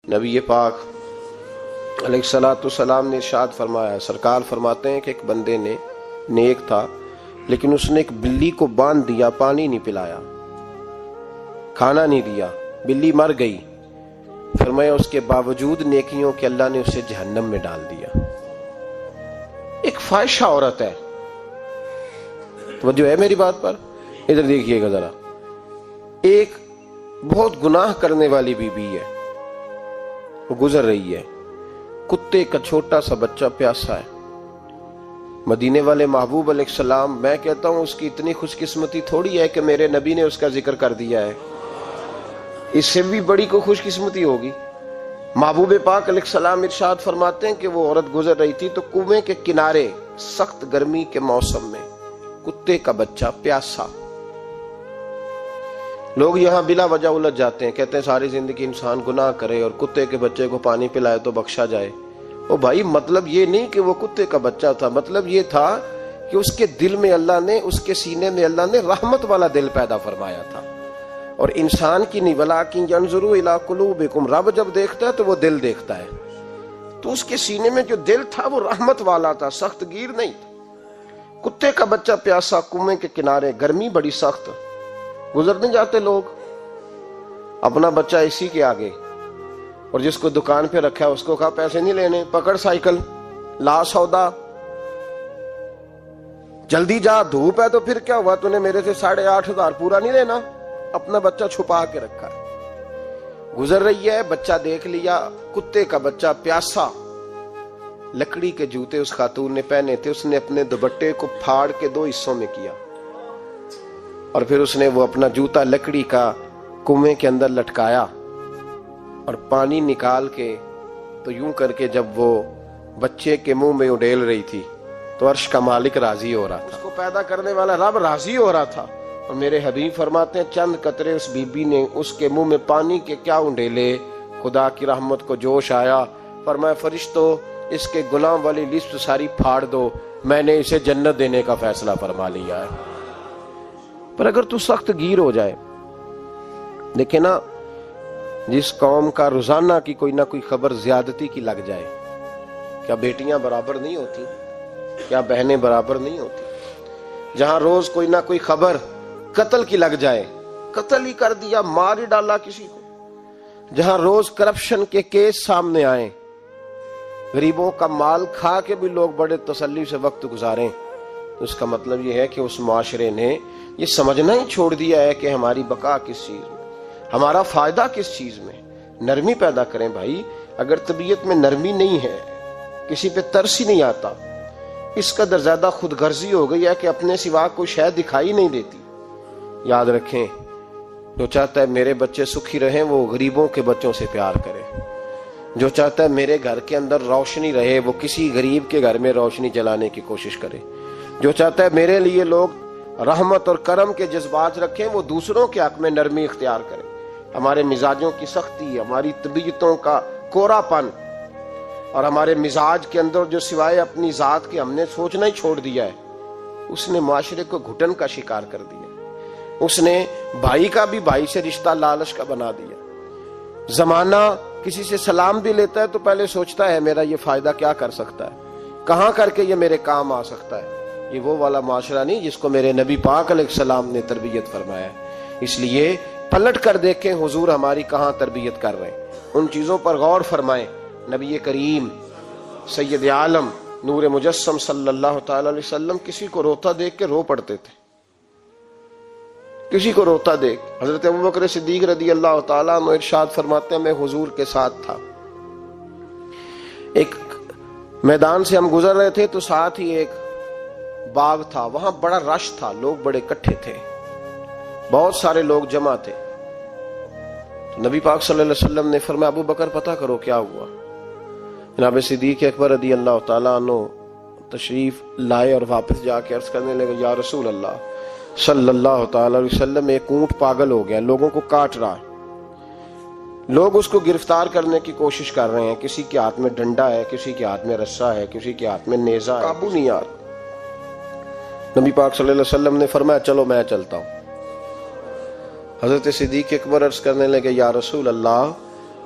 نبی پاک علیہ نے ارشاد فرمایا، سرکار فرماتے ہیں کہ ایک بندے نے نیک تھا لیکن اس نے ایک بلی کو باندھ دیا، پانی نہیں پلایا، کھانا نہیں دیا، بلی مر گئی، فرمایا اس کے باوجود نیکیوں کے اللہ نے اسے جہنم میں ڈال دیا۔ ایک فاحشہ عورت ہے، توجہ ہے میری بات پر؟ ادھر دیکھیے گا ذرا، ایک بہت گناہ کرنے والی بی بی ہے، وہ گزر رہی ہے، کتے کا چھوٹا سا بچہ پیاسا ہے۔ مدینے والے محبوب علیہ السلام، میں کہتا ہوں اس کی اتنی خوش قسمتی تھوڑی ہے کہ میرے نبی نے اس کا ذکر کر دیا ہے، اس سے بھی بڑی کوئی خوش قسمتی ہوگی۔ محبوب پاک علیہ السلام ارشاد فرماتے ہیں کہ وہ عورت گزر رہی تھی تو کنویں کے کنارے سخت گرمی کے موسم میں کتے کا بچہ پیاسا۔ لوگ یہاں بلا وجہ الجھ جاتے ہیں، کہتے ہیں ساری زندگی انسان گناہ کرے اور کتے کے بچے کو پانی پلائے تو بخشا جائے۔ او بھائی، مطلب یہ نہیں کہ وہ کتے کا بچہ تھا، مطلب یہ تھا کہ اس کے دل میں اللہ نے، اس کے سینے میں اللہ نے رحمت والا دل پیدا فرمایا تھا۔ اور انسان کی نہیں، وَلَٰكِن يَنظُرُ إِلَىٰ قُلُوبِكُمْ، رب جب دیکھتا ہے تو وہ دل دیکھتا ہے، تو اس کے سینے میں جو دل تھا وہ رحمت والا تھا، سخت گیر نہیں تھا۔ کتے کا بچہ پیاسا، کنویں کے کنارے، گرمی بڑی سخت، گزر نہیں جاتے لوگ، اپنا بچہ اسی کے آگے، اور جس کو دکان پہ رکھا ہے اس کو کہا پیسے نہیں لینے، پکڑ سائیکل، لا سودا، جلدی جا، دھوپ ہے تو پھر کیا ہوا، تو نے میرے سے 8,500 پورا نہیں لینا، اپنا بچہ چھپا کے رکھا ہے۔ گزر رہی ہے، بچہ دیکھ لیا، کتے کا بچہ پیاسا، لکڑی کے جوتے اس خاتون نے پہنے تھے، اس نے اپنے دوپٹے کو پھاڑ کے 2 حصوں میں کیا، اور پھر اس نے وہ اپنا جوتا لکڑی کا کنویں کے اندر لٹکایا، اور پانی نکال کے تو یوں کر کے جب وہ بچے کے منہ میں اڈیل رہی تھی تو عرش کا مالک راضی ہو رہا تھا، اس کو پیدا کرنے والا رب راضی ہو رہا تھا۔ اور میرے حبیب فرماتے ہیں چند قطرے اس بی بی نے اس کے منہ میں پانی کے کیا اڈیلے، خدا کی رحمت کو جوش آیا، فرمایا فرشتوں اس کے غلام والی لسٹ ساری پھاڑ دو، میں نے اسے جنت دینے کا فیصلہ فرما لیا ہے۔ پر اگر تو سخت گیر ہو جائے، دیکھیں نا، جس قوم کا روزانہ کی کوئی نہ کوئی خبر زیادتی کی لگ جائے، کیا بیٹیاں برابر نہیں ہوتی؟ کیا بہنیں برابر نہیں ہوتی؟ جہاں روز کوئی نہ کوئی خبر قتل کی لگ جائے، قتل ہی کر دیا، مار ہی ڈالا کسی کو، جہاں روز کرپشن کے کیس سامنے آئیں، غریبوں کا مال کھا کے بھی لوگ بڑے تسلی سے وقت گزاریں، تو اس کا مطلب یہ ہے کہ اس معاشرے نے یہ سمجھنا ہی چھوڑ دیا ہے کہ ہماری بقا کس چیز میں، ہمارا فائدہ کس چیز میں۔ نرمی پیدا کریں بھائی، اگر طبیعت میں نرمی نہیں ہے، کسی پہ ترس ہی نہیں آتا، اس قدر زیادہ خود غرضی ہو گئی ہے کہ اپنے سوا کوئی شے دکھائی نہیں دیتی۔ یاد رکھیں، جو چاہتا ہے میرے بچے سکھی رہیں وہ غریبوں کے بچوں سے پیار کرے، جو چاہتا ہے میرے گھر کے اندر روشنی رہے وہ کسی غریب کے گھر میں روشنی جلانے کی کوشش کرے، جو چاہتا ہے میرے لیے لوگ رحمت اور کرم کے جذبات رکھیں وہ دوسروں کے حق میں نرمی اختیار کریں۔ ہمارے مزاجوں کی سختی، ہماری طبیعتوں کا کورا پن، اور ہمارے مزاج کے اندر جو سوائے اپنی ذات کے ہم نے سوچنا ہی چھوڑ دیا ہے، اس نے معاشرے کو گھٹن کا شکار کر دیا، اس نے بھائی کا بھی بھائی سے رشتہ لالچ کا بنا دیا۔ زمانہ کسی سے سلام بھی لیتا ہے تو پہلے سوچتا ہے میرا یہ فائدہ کیا کر سکتا ہے، کہاں کر کے یہ میرے کام آ سکتا ہے۔ یہ وہ والا معاشرہ نہیں جس کو میرے نبی پاک علیہ السلام نے تربیت فرمایا ہے۔ اس لیے پلٹ کر دیکھیں حضور ہماری کہاں تربیت کر رہے ہیں، ان چیزوں پر غور فرمائیں۔ نبی کریم سید عالم نور مجسم صلی اللہ تعالی علیہ وسلم کسی کو روتا دیکھ کے رو پڑتے تھے، کسی کو روتا دیکھ۔ حضرت ابوبکر صدیق رضی اللہ تعالیٰ عنہ ارشاد فرماتے ہیں میں حضور کے ساتھ تھا، ایک میدان سے ہم گزر رہے تھے تو ساتھ ہی ایک باغ تھا، وہاں بڑا رش تھا، لوگ بڑے اکٹھے تھے، بہت سارے لوگ جمع تھے۔ تو نبی پاک صلی اللہ علیہ وسلم نے فرمایا ابو بکر پتہ کرو کیا ہوا۔ جناب صدیق اکبر رضی اللہ تعالیٰ عنہ تشریف لائے اور واپس جا کے عرض کرنے لگے یا رسول اللہ صلی اللہ تعالی علیہ وسلم، ایک اونٹ پاگل ہو گیا، لوگوں کو کاٹ رہا ہے، لوگ اس کو گرفتار کرنے کی کوشش کر رہے ہیں، کسی کے ہاتھ میں ڈنڈا ہے، کسی کے ہاتھ میں رسا ہے، کسی کے ہاتھ میں نیزہ ہے، قابو نہیں آ رہا۔ نبی پاک صلی اللہ علیہ وسلم نے فرمایا چلو میں چلتا ہوں۔ حضرت صدیق اکبر عرض کرنے لگے یا رسول اللہ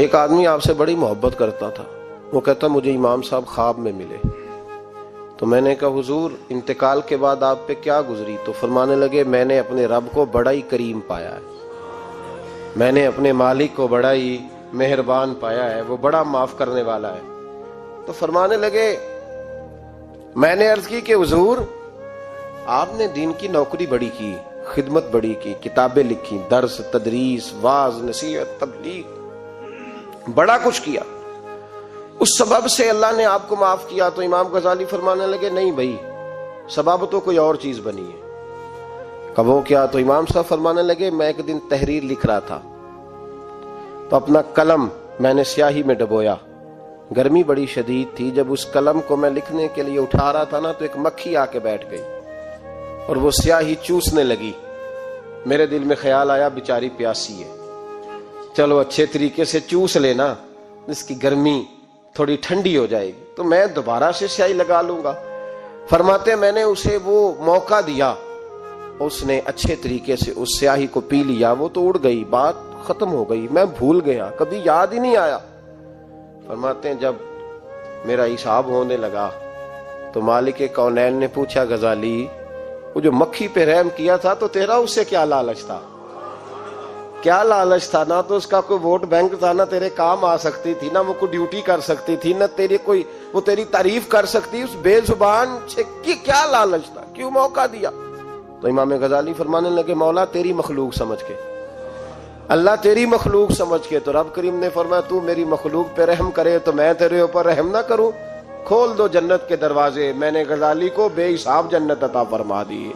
ایک آدمی آپ سے بڑی محبت کرتا تھا، وہ کہتا مجھے امام صاحب خواب میں ملے، تو میں نے کہا حضور انتقال کے بعد آپ پہ کیا گزری؟ تو فرمانے لگے میں نے اپنے رب کو بڑا ہی کریم پایا ہے، میں نے اپنے مالک کو بڑا ہی مہربان پایا ہے، وہ بڑا معاف کرنے والا ہے۔ تو فرمانے لگے میں نے عرض کی کہ حضور آپ نے دین کی نوکری بڑی کی، خدمت بڑی کی، کتابیں لکھی، درس، تدریس، واعظ، نصیحت، تبلیغ، بڑا کچھ کیا، اس سبب سے اللہ نے آپ کو معاف کیا۔ تو امام غزالی فرمانے لگے نہیں بھائی، سبب تو کوئی اور چیز بنی ہے۔ کب وہ کیا؟ تو امام صاحب فرمانے لگے میں ایک دن تحریر لکھ رہا تھا، تو اپنا قلم میں نے سیاہی میں ڈبویا، گرمی بڑی شدید تھی، جب اس قلم کو میں لکھنے کے لیے اٹھا رہا تھا نا تو ایک مکھی آ کے بیٹھ گئی اور وہ سیاہی چوسنے لگی۔ میرے دل میں خیال آیا بیچاری پیاسی ہے، چلو اچھے طریقے سے چوس لینا، اس کی گرمی تھوڑی ٹھنڈی ہو جائے گی تو میں دوبارہ سے سیاہی لگا لوں گا۔ فرماتے میں نے اسے وہ موقع دیا، اس نے اچھے طریقے سے اس سیاہی کو پی لیا، وہ تو اڑ گئی، بات ختم ہو گئی، میں بھول گیا، کبھی یاد ہی نہیں آیا۔ فرماتے ہیں جب میرا حساب ہونے لگا تو مالک کونین نے پوچھا غزالی وہ جو مکھی پہ رحم کیا تھا تو تیرا اس سے کیا لالچ تھا؟ کیا لالچ تھا؟ نہ تو اس کا کوئی ووٹ بینک تھا، نہ تیرے کام آ سکتی تھی، نہ وہ کوئی ڈیوٹی کر سکتی تھی، نہ تیری کوئی وہ تیری تعریف کر سکتی، اس بے زبان سے کیا لالچ تھا؟ کیوں موقع دیا؟ تو امام غزالی فرمانے لگے مولا تیری مخلوق سمجھ کے، اللہ تیری مخلوق سمجھ کے۔ تو رب کریم نے فرمایا تو میری مخلوق پہ رحم کرے تو میں تیرے اوپر رحم نہ کروں؟ کھول دو جنت کے دروازے، میں نے غزالی کو بے حساب جنت عطا فرما دی۔